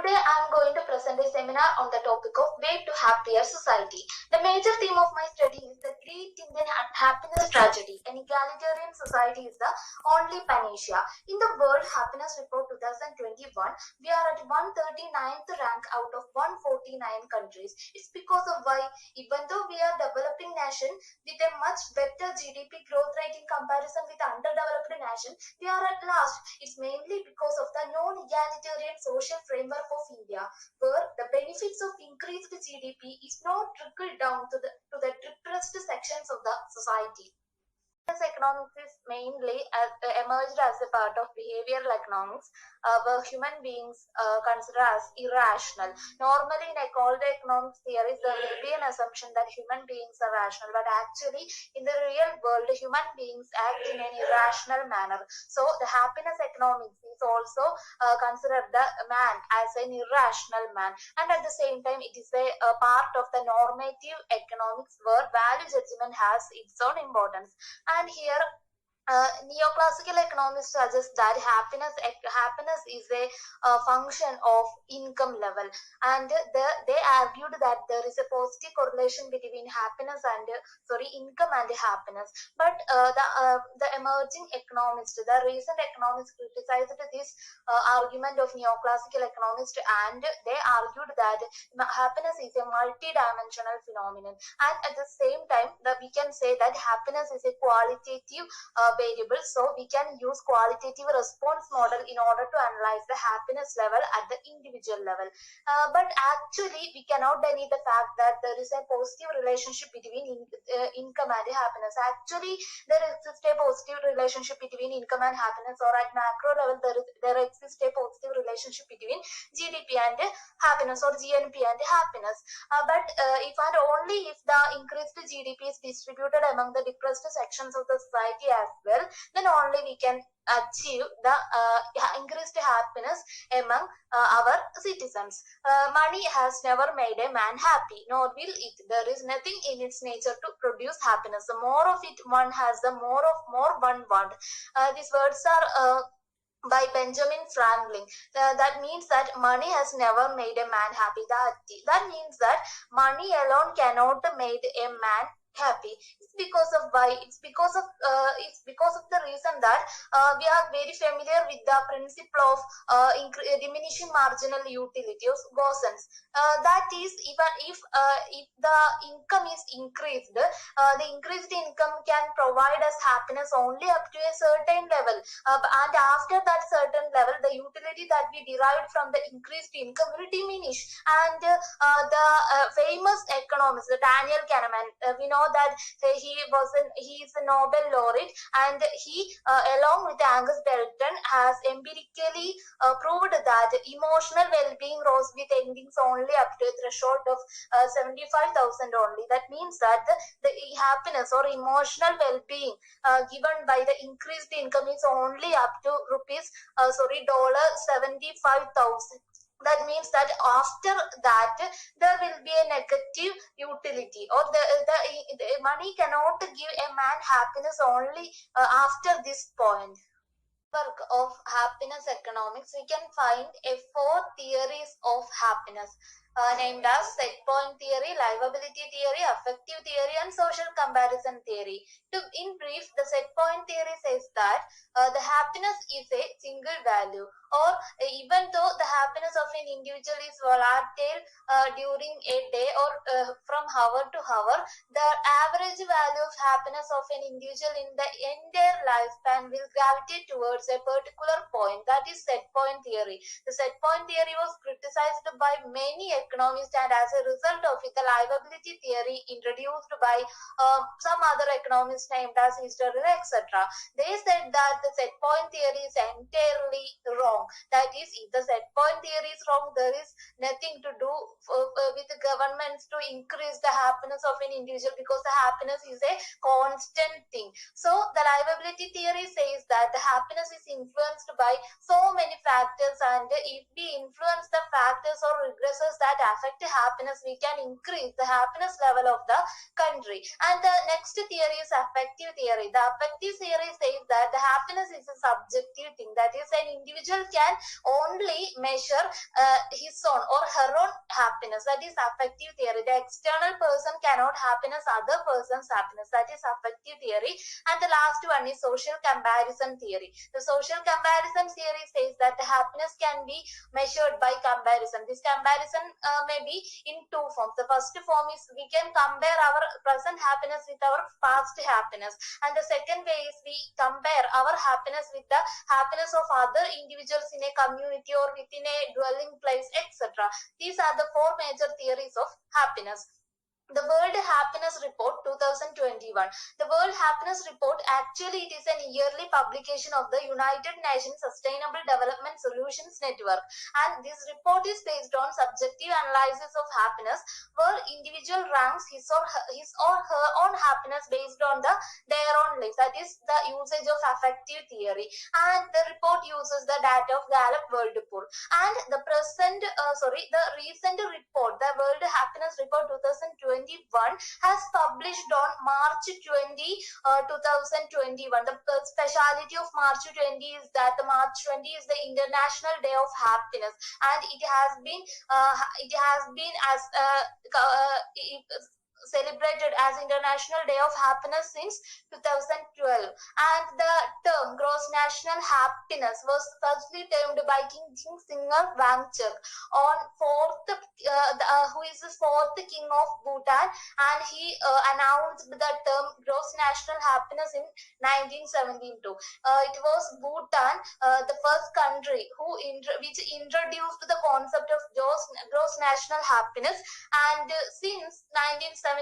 Today I am going to present a seminar on the topic of Way to Happier Society. The major theme of my study is the Great Indian Happiness Tragedy. An egalitarian society is the only panacea. In the World Happiness Report 2021, we are at 139th rank out of 149 countries. It's because of why, even though we are a developing nation with a much better GDP growth rate in comparison with underdeveloped nation, we are at last. It's mainly because of the non-egalitarian social framework of India, where the benefits of increased GDP is not trickled down to the depressed sections of the society. Economics is mainly emerged as a part of behavioral economics, where human beings consider as irrational. Normally, in all the economics theories, there will be an assumption that human beings are rational, but actually, in the real world, human beings act in an irrational manner. So, the happiness economics is also considered the man as an irrational man, and at the same time, it is a part of the normative economics where value judgment has its own importance. And here, neoclassical economists suggest that happiness is a function of income level, and they argued that there is a positive correlation between income and happiness. But the emerging economists, the recent economists, criticized this argument of neoclassical economists, and they argued that happiness is a multi-dimensional phenomenon, and at the same time, we can say that happiness is a qualitative variable, so we can use qualitative response model in order to analyze the happiness level at the individual level. But actually, we cannot deny the fact that there is a positive relationship between income and happiness. Actually, there exists a positive relationship between income and happiness, or at macro level, there exists a positive relationship between GDP and happiness, or GNP and happiness. But if and only if the increased GDP is distributed among the depressed sections of the society as well, then only we can achieve the increased happiness among our citizens. Money has never made a man happy, nor will it. There is nothing in its nature to produce happiness. The more of it one has, the more one want. These words are by Benjamin Franklin. That means that money has never made a man happy. That means that money alone cannot make a man happy. It's because of why? It's because of the reason that we are very familiar with the principle of diminishing marginal utility of Gaussens. That is, even if the income is increased, the increased income can provide us happiness only up to a certain level, and after that certain level, the utility that we derived from the increased income will diminish. And the famous economist, Daniel Kahneman, we know that he is a Nobel laureate, and he along with Angus Dealton has empirically proved that emotional well-being rose with endings only up to a threshold of 75,000 only. That means that the happiness or emotional well-being given by the increased income is only up to $75,000. That means that after that there will be a negative utility, or the money cannot give a man happiness only after this point. Work of happiness economics, we can find four theories of happiness, named as set point theory, livability theory, affective theory, and social comparison theory. In brief, the set point theory says that the happiness is a single value, or even though the happiness of an individual is volatile during a day or from hour to hour, the average value of happiness of an individual in the entire lifespan will gravitate towards a particular point. That is set point theory. The set point theory was criticized by many economists, and as a result of it, the livability theory introduced by some other economists named as Easterlin, etc. They said that the set point theory is entirely wrong. That is, if the set point theory is wrong, there is nothing to do with the governments to increase the happiness of an individual, because the happiness is a constant thing. So the livability theory says that the happiness is influenced by so many factors, and if we influence the factors or regresses that affect happiness, we can increase the happiness level of the country. And the next theory is affective theory. The affective theory says that the happiness is a subjective thing. That is, an individual can only measure measure his own or her own happiness. That is affective theory. The external person cannot happiness other person's happiness. That is affective theory. And the last one is social comparison theory. The social comparison theory says that the happiness can be measured by comparison. This comparison may be in two forms. The first form is we can compare our present happiness with our past happiness, and the second way is we compare our happiness with the happiness of other individuals in a community or within a dwelling place, etc. These are the four major theories of happiness. The World Happiness Report 2021. The World Happiness Report, actually it is an yearly publication of the United Nations Sustainable Development Solutions Network, and this report is based on subjective analysis of happiness, where individual ranks his or her own happiness based on their own lives. That is the usage of affective theory, and the report uses the data of Gallup World Poll. And the recent report, the World Happiness Report 2021, has published on March 20, 2021. The speciality of March 20 is that the March 20 is the International Day of Happiness, and it has been as celebrated as International Day of Happiness since 2012. And the term gross national happiness was firstly termed by King Singer Wangchuck on who is the fourth king of Bhutan, and he announced the term gross national happiness in 1972. It was Bhutan, the first country which introduced the concept of gross national happiness, and since 1972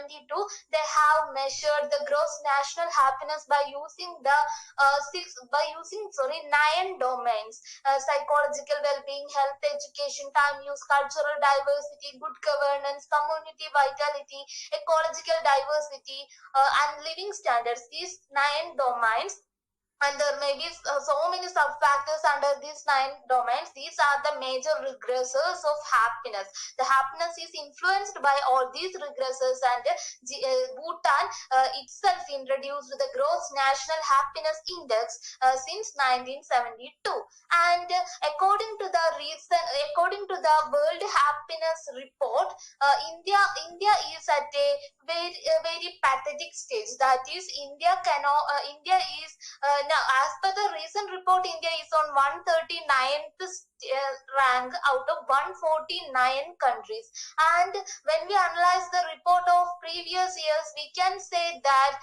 they have measured the gross national happiness by using the 9 domains: psychological well-being, health, education, time use, cultural diversity, good governance, community vitality, ecological diversity, and living standards. These 9 domains, and there may be so many sub-factors under these 9 domains. These are the major regressors of happiness. The happiness is influenced by all these regressors, and Bhutan itself introduced the gross national happiness index since 1972. And according to the World Happiness Report, India is at a very pathetic stage. That is, India is now, as per the recent report, India is on 139th rank out of 149 countries. And when we analyze the report of previous years, we can say that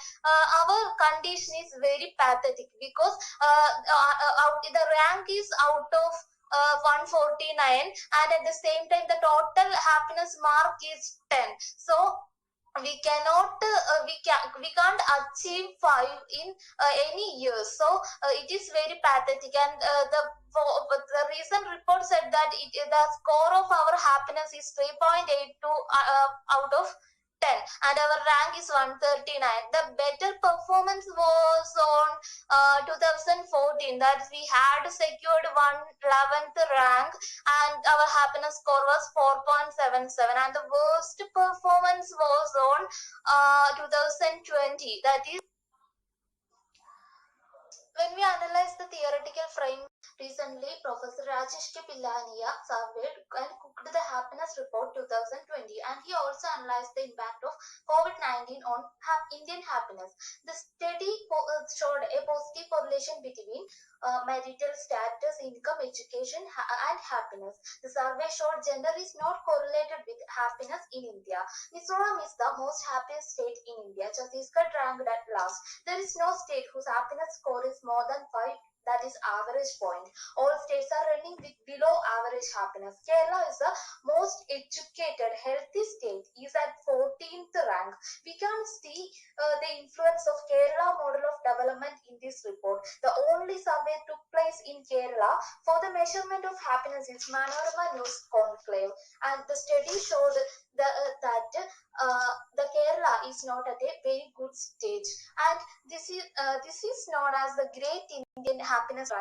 our condition is very pathetic, because the rank is out of 149, and at the same time the total happiness mark is 10. So we can't achieve 5 in any year. So it is very pathetic, and the recent report said that the score of our happiness is 3.82 out of 10, and our rank is 139. The better performance was on 2014, that we had secured 111th rank, and our happiness score was 4.77, and the worst performance was on 2020. That is, when we analyze the theoretical frame, recently Professor Rajesh K. Pillania surveyed and cooked the Happiness Report 2020, and he also analyzed the impact of COVID-19 on Indian happiness. The study showed a positive correlation between marital status, income, education, and happiness. The survey showed gender is not correlated with happiness in India. Mizoram is the most happiest state in India. Chhattisgarh ranked at last. There is no state whose happiness score is more than 5, that is average point. All states are running with below average happiness. Kerala is the most educated, healthy state, is at 14th rank. We can see the influence of Kerala model of development in this report. The only survey took place in Kerala for the measurement of happiness is Manorama News Conclave, and the study showed that the Kerala is not at a very good stage, and this is known as the Great Indian Happiness Crisis.